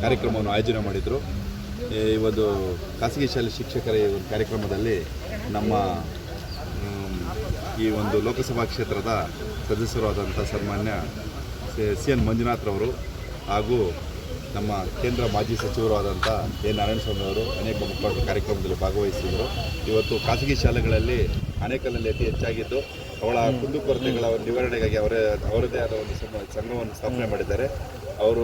ಕಾರ್ಯಕ್ರಮವನ್ನು ಆಯೋಜನೆ ಮಾಡಿದರು. ಈ ಒಂದು ಖಾಸಗಿ ಶಾಲೆ ಶಿಕ್ಷಕರ ಈ ಒಂದು ಕಾರ್ಯಕ್ರಮದಲ್ಲಿ ನಮ್ಮ ಈ ಒಂದು ಲೋಕಸಭಾ ಕ್ಷೇತ್ರದ ಸದಸ್ಯರಾದಂಥ ಸನ್ಮಾನ್ಯ CN ಮಂಜುನಾಥ್ರವರು ಹಾಗೂ ನಮ್ಮ ಕೇಂದ್ರ ಮಾಜಿ ಸಚಿವರು ಆದಂಥ ಎ ನಾರಾಯಣಸ್ವಾಮಿ ಅವರು ಅನೇಕ ಮುಖಂಡರು ಕಾರ್ಯಕ್ರಮದಲ್ಲಿ ಭಾಗವಹಿಸಿದರು. ಇವತ್ತು ಖಾಸಗಿ ಶಾಲೆಗಳಲ್ಲಿ ಆನೇಕಲ್ನಲ್ಲಿ ಅತಿ ಹೆಚ್ಚಾಗಿದ್ದು ಅವಳ ಕುಂದುಕೊರತೆಗಳ ನಿವಾರಣೆಗಾಗಿ ಅವರದೇ ಆದ ಒಂದು ಸಂಘವನ್ನು ಸ್ಥಾಪನೆ ಮಾಡಿದ್ದಾರೆ. ಅವರು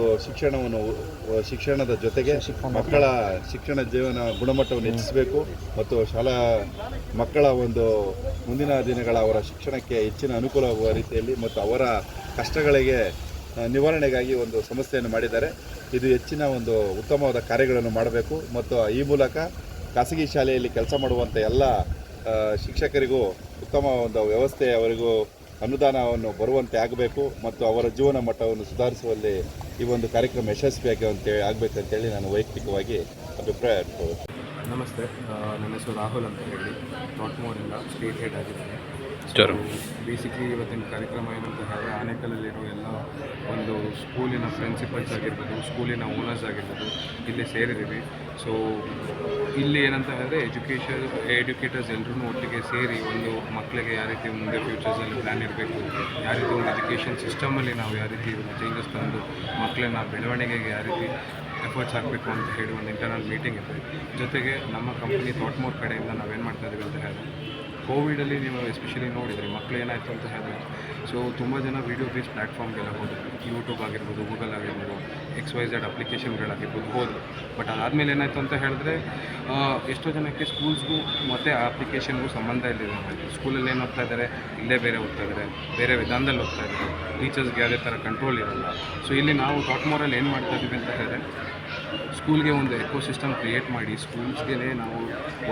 ಶಿಕ್ಷಣದ ಜೊತೆಗೆ ಮಕ್ಕಳ ಶಿಕ್ಷಣ ಜೀವನ ಗುಣಮಟ್ಟವನ್ನು ಹೆಚ್ಚಿಸಬೇಕು ಮತ್ತು ಮಕ್ಕಳ ಒಂದು ಮುಂದಿನ ದಿನಗಳ ಅವರ ಶಿಕ್ಷಣಕ್ಕೆ ಹೆಚ್ಚಿನ ಅನುಕೂಲವಾಗುವ ರೀತಿಯಲ್ಲಿ ಮತ್ತು ಅವರ ಕಷ್ಟಗಳಿಗೆ ನಿವಾರಣೆಗಾಗಿ ಒಂದು ಸಂಸ್ಥೆಯನ್ನು ಮಾಡಿದ್ದಾರೆ. ಇದು ಹೆಚ್ಚಿನ ಒಂದು ಉತ್ತಮವಾದ ಕಾರ್ಯಗಳನ್ನು ಮಾಡಬೇಕು ಮತ್ತು ಈ ಮೂಲಕ ಖಾಸಗಿ ಶಾಲೆಯಲ್ಲಿ ಕೆಲಸ ಮಾಡುವಂಥ ಎಲ್ಲ ಶಿಕ್ಷಕರಿಗೂ ಉತ್ತಮ ಒಂದು ವ್ಯವಸ್ಥೆ, ಅವರಿಗೂ ಅನುದಾನವನ್ನು ಬರುವಂತೆ ಆಗಬೇಕು ಮತ್ತು ಅವರ ಜೀವನ ಮಟ್ಟವನ್ನು ಸುಧಾರಿಸುವಲ್ಲಿ ಈ ಒಂದು ಕಾರ್ಯಕ್ರಮ ಯಶಸ್ವಿಯಾಗಿ ಆಗಬೇಕಂತೇಳಿ ನಾನು ವೈಯಕ್ತಿಕವಾಗಿ ಅಭಿಪ್ರಾಯ ಇಟ್ಕೊಳ್ತೀನಿ. ನಮಸ್ತೆ, ನನ್ನ ಹೆಸರು ರಾಹುಲ್ ಅಂತ ಹೇಳಿ ಟಾಟ್ಮೋರಿಂದ ಸ್ಟೇಟ್ ಹೆಡ್ ಆಗಿದ್ದೇನೆ. ಬೇಸಿಕ್ಲಿ ಇವತ್ತಿನ ಕಾರ್ಯಕ್ರಮ ಏನಂತ ಹೇಳಿದ್ರೆ ಆನೇಕಲ್ಲಲ್ಲಿರೋ ಎಲ್ಲ ಒಂದು ಸ್ಕೂಲಿನ ಪ್ರಿನ್ಸಿಪಲ್ಸ್ ಆಗಿರ್ಬೋದು, ಸ್ಕೂಲಿನ ಓನರ್ಸ್ ಆಗಿರ್ಬೋದು ಇಲ್ಲಿ ಸೇರಿದ್ದೀವಿ. ಸೊ ಇಲ್ಲಿ ಏನಂತ ಹೇಳಿದ್ರೆ ಎಜುಕೇಟರ್ಸ್ ಎಲ್ಲರೂ ಒಟ್ಟಿಗೆ ಸೇರಿ ಒಂದು ಮಕ್ಕಳಿಗೆ ಯಾವ ರೀತಿ ಮುಂದೆ ಫ್ಯೂಚರ್ಸಲ್ಲಿ ಪ್ಲ್ಯಾನ್ ಇರಬೇಕು, ಯಾವ ರೀತಿ ಒಂದು ಎಜುಕೇಷನ್ ಸಿಸ್ಟಮಲ್ಲಿ ನಾವು ಯಾವ ರೀತಿ ಚೇಂಜಸ್ ತಂದು ಮಕ್ಕಳನ್ನ ಬೆಳವಣಿಗೆಗೆ ಯಾವ ರೀತಿ ಎಫರ್ಟ್ಸ್ ಹಾಕಬೇಕು ಅಂತ ಹೇಳಿ ಒಂದು ಇಂಟರ್ನಲ್ ಮೀಟಿಂಗ್ ಇದೆ. ಜೊತೆಗೆ ನಮ್ಮ ಕಂಪ್ನಿ ಥಾಟ್ಮೋರ್ ಕಡೆಯಿಂದ ನಾವೇನು ಮಾಡ್ತಾಯಿದ್ದೀವಿ ಅಂತ ಹೇಳಿದ್ರೆ, ಕೋವಿಡಲ್ಲಿ ನೀವು ಎಸ್ಪೆಷಲಿ ನೋಡಿದರೆ ಮಕ್ಕಳು ಏನಾಯಿತು ಅಂತ ಹೇಳಿದ್ರೆ, ಸೊ ತುಂಬ ಜನ ವೀಡಿಯೋ ಬೇಸ್ ಪ್ಲ್ಯಾಟ್ಫಾರ್ಮ್ಗೆಲ್ಲ ಹೋದರು. ಯೂಟ್ಯೂಬ್ ಆಗಿರ್ಬೋದು, ಗೂಗಲ್ ಆಗಿರ್ಬೋದು, XYZ ಅಪ್ಲಿಕೇಶನ್ಗಳಾಗಿರ್ಬೋದು ಹೋದರು. ಬಟ್ ಅದಾದಮೇಲೆ ಏನಾಯಿತು ಅಂತ ಹೇಳಿದ್ರೆ ಎಷ್ಟೋ ಜನಕ್ಕೆ ಸ್ಕೂಲ್ಸ್ಗೂ ಮತ್ತು ಆ ಅಪ್ಲಿಕೇಶನ್ಗೂ ಸಂಬಂಧ ಇಲ್ಲಿದೆ. ಸ್ಕೂಲಲ್ಲಿ ಏನು ಓದ್ತಾ ಇದ್ದಾರೆ, ಇಲ್ಲೇ ಬೇರೆ ಓದ್ತಾ ಇದ್ದಾರೆ, ಬೇರೆ ವಿಧಾನದಲ್ಲಿ ಓದ್ತಾ ಇದ್ದಾರೆ, ಟೀಚರ್ಸ್ಗೆ ಯಾವುದೇ ಥರ ಕಂಟ್ರೋಲ್ ಇರೋಲ್ಲ. ಸೊ ಇಲ್ಲಿ ನಾವು ಥಾಟ್ಮೋರಲ್ಲಿ ಏನು ಮಾಡ್ತಾ ಇದ್ದೀವಿ ಅಂತ ಹೇಳಿದ್ರೆ, ಸ್ಕೂಲ್ಗೆ ಒಂದು ಎಕೋಸಿಸ್ಟಮ್ ಕ್ರಿಯೇಟ್ ಮಾಡಿ ಸ್ಕೂಲ್ಸ್ಗೆ ನಾವು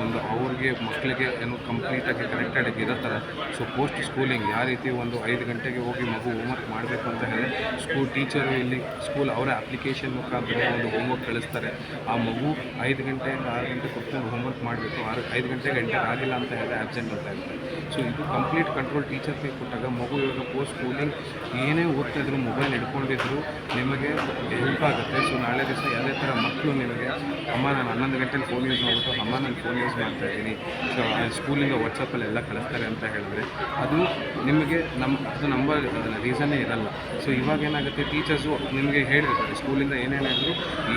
ಒಂದು ಅವ್ರಿಗೆ ಮಕ್ಕಳಿಗೆ ಏನು ಕಂಪ್ಲೀಟಾಗಿ ಕನೆಕ್ಟೆಡ್ ಇರೋ ಥರ. ಸೊ ಪೋಸ್ಟ್ ಸ್ಕೂಲಿಂಗ್ ಯಾವ ರೀತಿ ಒಂದು 5 ಗಂಟೆಗೆ ಹೋಗಿ ಮಗು ಹೋಮ್ವರ್ಕ್ ಮಾಡಬೇಕು ಅಂತ ಹೇಳಿದ್ರೆ ಟೀಚರು ಇಲ್ಲಿ ಸ್ಕೂಲ್ ಅವರ ಅಪ್ಲಿಕೇಶನ್ ಮುಖಾಂತರ ಒಂದು ಹೋಮ್ವರ್ಕ್ ಕಳಿಸ್ತಾರೆ. ಆ ಮಗು 5 ಗಂಟೆಯಿಂದ 6 ಗಂಟೆ ಕೂತ್ಕೊಂಡು ಹೋಮ್ವರ್ಕ್ ಮಾಡಬೇಕು. 5 ಗಂಟೆಗೆ ಆಗಿಲ್ಲ ಅಂತ ಹೇಳಿದ್ರೆ ಆಬ್ಸೆಂಟ್ ಅಂತ ಇರ್ತಾರೆ. ಸೊ ಇದು ಕಂಪ್ಲೀಟ್ ಕಂಟ್ರೋಲ್ ಟೀಚರ್ಗೆ ಕೊಟ್ಟಾಗ ಮಗು ಇವಾಗ ಪೋಸ್ಟ್ ಸ್ಕೂಲಿಂಗ್ ಏನೇ ಓದ್ತಾಯಿದ್ರು ಮೊಬೈಲ್ ಹಿಡ್ಕೊಂಡಿದ್ರು ನಿಮಗೆ ಹೆಲ್ಪ್ ಆಗುತ್ತೆ. ಸೊ ನಾಳೆ ದಿವಸ ಯಾವುದೇ ಥರ ಮಕ್ಕಳು ನಿಮಗೆ ಅಮ್ಮ ನಾನು 11 ಗಂಟೆಲಿ ಫೋನ್ ಯೂಸ್ ಮಾಡಿಬಿಟ್ಟು ಅಮ್ಮ ನಾನು ಫೋನ್ ಯೂಸ್ ಮಾಡ್ತಾಯಿದ್ದೀನಿ, ಸೊ ಸ್ಕೂಲಿಂದ ವಾಟ್ಸಪ್ಪಲ್ಲಿ ಎಲ್ಲ ಕಳಿಸ್ತಾರೆ ಅಂತ ಹೇಳಿದ್ರೆ ಅದು ನಿಮಗೆ ಅದು ನಂಬರ್ ರೀಸನ್ನೇ ಇರಲ್ಲ. ಸೊ ಇವಾಗ ಏನಾಗುತ್ತೆ, ಟೀಚರ್ಸು ನಿಮಗೆ ಹೇಳಿರ್ತಾರೆ ಸ್ಕೂಲಿಂದ ಏನೇನಾದರೂ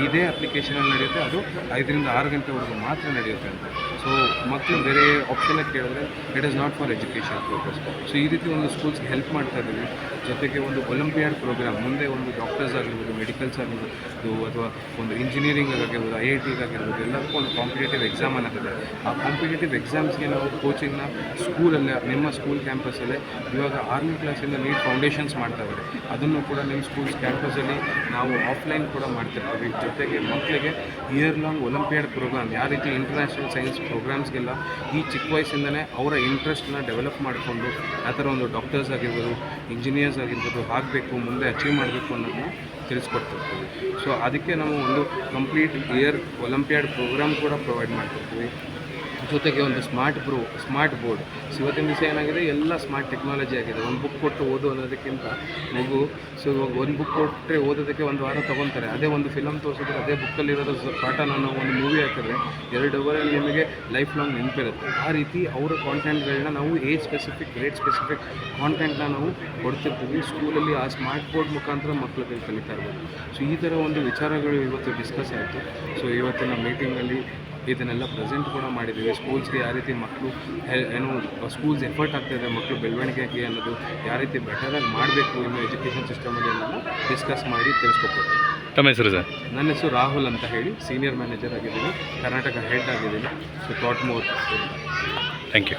ಇದೇ ಅಪ್ಲಿಕೇಶನಲ್ಲಿ ನಡೆಯುತ್ತೆ, ಅದು 5ರಿಂದ 6 ಗಂಟೆವರೆಗೂ ಮಾತ್ರ ನಡೆಯುತ್ತೆ ಅಂತ. ಸೊ ಮಕ್ಕಳು ಬೇರೆ ಆಪ್ಷನ್ನೇ ಕೇಳಿದ್ರೆ it is not for education purpose. So ಈ ರೀತಿ ಒಂದು ಸ್ಕೂಲ್ಸ್ಗೆ ಹೆಲ್ಪ್ ಮಾಡ್ತಾ ಇದ್ದೀವಿ. ಜೊತೆಗೆ ಒಂದು ಒಲಿಂಪಿಯಾಡ್ ಪ್ರೋಗ್ರಾಮ್ ಮುಂದೆ ಒಂದು ಡಾಕ್ಟರ್ಸ್ ಆಗಿರ್ಬೋದು, ಮೆಡಿಕಲ್ಸ್ ಆಗಿರ್ಬೋದು, ಅಥವಾ ಒಂದು ಇಂಜಿನಿಯರಿಂಗ್ ಆಗಿರ್ಬೋದು, IIT ಆಗಿರ್ಬೋದು, ಎಲ್ಲದಕ್ಕೂ ಒಂದು ಕಾಂಪಿಟೇಟಿವ್ ಎಕ್ಸಾಮ್ ಅನ್ನೋದಿದೆ. ಆ ಕಾಂಪಿಟೇಟಿವ್ ಎಕ್ಸಾಮ್ಸ್ಗೆ ನಾವು ಕೋಚಿಂಗ್ನ ಸ್ಕೂಲಲ್ಲೇ ನಿಮ್ಮ ಸ್ಕೂಲ್ ಕ್ಯಾಂಪಸಲ್ಲೇ ಇವಾಗ 6ನೇ ಕ್ಲಾಸಿಂದ ನೀಟ್ ಫೌಂಡೇಶನ್ಸ್ ಮಾಡ್ತಾ ಇದ್ದಾರೆ. ಅದನ್ನು ಕೂಡ ನಿಮ್ಮ ಸ್ಕೂಲ್ಸ್ ಕ್ಯಾಂಪಸಲ್ಲಿ ನಾವು ಆಫ್ಲೈನ್ ಕೂಡ ಮಾಡ್ತಿರ್ತೀವಿ. ಜೊತೆಗೆ ಮಕ್ಕಳಿಗೆ ಇಯರ್ ಲಾಂಗ್ ಒಲಿಂಪಿಯಾಡ್ ಪ್ರೋಗ್ರಾಮ್ ಯಾವ ರೀತಿ ಇಂಟರ್ನ್ಯಾಷನಲ್ ಸೈನ್ಸ್ ಪ್ರೋಗ್ರಾಮ್ಸ್ಗೆಲ್ಲ ಈ ಚಿಕ್ಕ ವಯಸ್ಸಿಂದನೇ ಅವರ ಇಂಟ್ರೆಸ್ಟ್ನ ಡೆವಲಪ್ ಮಾಡಿಕೊಂಡು ಆ ಥರ ಒಂದು ಡಾಕ್ಟರ್ಸ್ ಆಗಿರ್ಬೋದು, ಇಂಜಿನಿಯರ್ಸ್ ಆಗಿರ್ಬೋದು ಆಗಬೇಕು, ಮುಂದೆ ಅಚೀವ್ ಮಾಡಬೇಕು ಅನ್ನೋದನ್ನ ತಿಳಿಸ್ಕೊಡ್ತಿರ್ತೀವಿ. ಸೊ ಅದಕ್ಕೆ ನಾವು ಒಂದು ಕಂಪ್ಲೀಟ್ ಇಯರ್ ಒಲಿಂಪಿಯಾಡ್ ಪ್ರೋಗ್ರಾಮ್ ಕೂಡ ಪ್ರೊವೈಡ್ ಮಾಡ್ತಿರ್ತೀವಿ. ಜೊತೆಗೆ ಒಂದು ಸ್ಮಾರ್ಟ್ ಬೋರ್ಡ್. ಇವತ್ತಿನ ದಿವಸ ಏನಾಗಿದೆ, ಎಲ್ಲ ಸ್ಮಾರ್ಟ್ ಟೆಕ್ನಾಲಜಿ ಆಗಿದೆ. ಒಂದು ಬುಕ್ ಕೊಟ್ಟು ಓದು ಅನ್ನೋದಕ್ಕಿಂತ ಮಗು ಒಂದು ಬುಕ್ ಕೊಟ್ಟರೆ ಓದೋದಕ್ಕೆ 1 ವಾರ ತೊಗೊತಾರೆ. ಅದೇ ಒಂದು ಫಿಲಮ್ ತೋರಿಸಿದ್ರೆ ಅದೇ ಬುಕ್ಕಲ್ಲಿರೋದು ಪಾಠನ ನಾವು ಒಂದು ಮೂವಿ ಹಾಕಿದ್ರೆ 2 ಅವರಲ್ಲಿ ನಿಮಗೆ ಲೈಫ್ ಲಾಂಗ್ ನೆನಪಿರುತ್ತೆ. ಆ ರೀತಿ ಅವರ ಕಾಂಟೆಂಟ್ಗಳನ್ನ ನಾವು ಏಜ್ ಸ್ಪೆಸಿಫಿಕ್, ಗ್ರೇಡ್ ಸ್ಪೆಸಿಫಿಕ್ ಕಾಂಟೆಂಟ್ನ ನಾವು ಕೊಡ್ತಿರ್ತೀವಿ. ಸ್ಕೂಲಲ್ಲಿ ಆ ಸ್ಮಾರ್ಟ್ ಬೋರ್ಡ್ ಮುಖಾಂತರ ಮಕ್ಕಳಿಗೆ ಕಲಿತಾ ಇರ್ಬೋದು. ಸೊ ಈ ಥರ ಒಂದು ವಿಚಾರಗಳು ಇವತ್ತು ಡಿಸ್ಕಸ್ ಆಯಿತು. ಸೊ ಇವತ್ತಿನ ಮೀಟಿಂಗಲ್ಲಿ ಇದನ್ನೆಲ್ಲ ಪ್ರೆಸೆಂಟ್ ಕೂಡ ಮಾಡಿದ್ದೀವಿ. ಸ್ಕೂಲ್ಸ್ಗೆ ಯಾವ ರೀತಿ ಮಕ್ಕಳು ಸ್ಕೂಲ್ಸ್ ಎಫರ್ಟ್ ಆಗ್ತಾಯಿದೆ ಮಕ್ಕಳು ಬೆಳವಣಿಗೆಗೆ ಅನ್ನೋದು ಯಾವ ರೀತಿ ಬೆಟರಾಗಿ ಮಾಡಬೇಕು ಇನ್ನು ಎಜುಕೇಷನ್ ಸಿಸ್ಟಮಲ್ಲಿ ಅನ್ನೋದನ್ನು ಡಿಸ್ಕಸ್ ಮಾಡಿ ತಿಳಿಸ್ಕೊಡ್ತೀವಿ. ತಮ್ಮ ಹೆಸರು ಸರ್? ನನ್ನ ಹೆಸರು ರಾಹುಲ್ ಅಂತ ಹೇಳಿ, ಸೀನಿಯರ್ ಮ್ಯಾನೇಜರ್ ಆಗಿದ್ದೀನಿ, ಕರ್ನಾಟಕ ಹೆಡ್ ಆಗಿದ್ದೀನಿ. ಸೊ ಥಾಟ್ಮೋರ್. Thank you.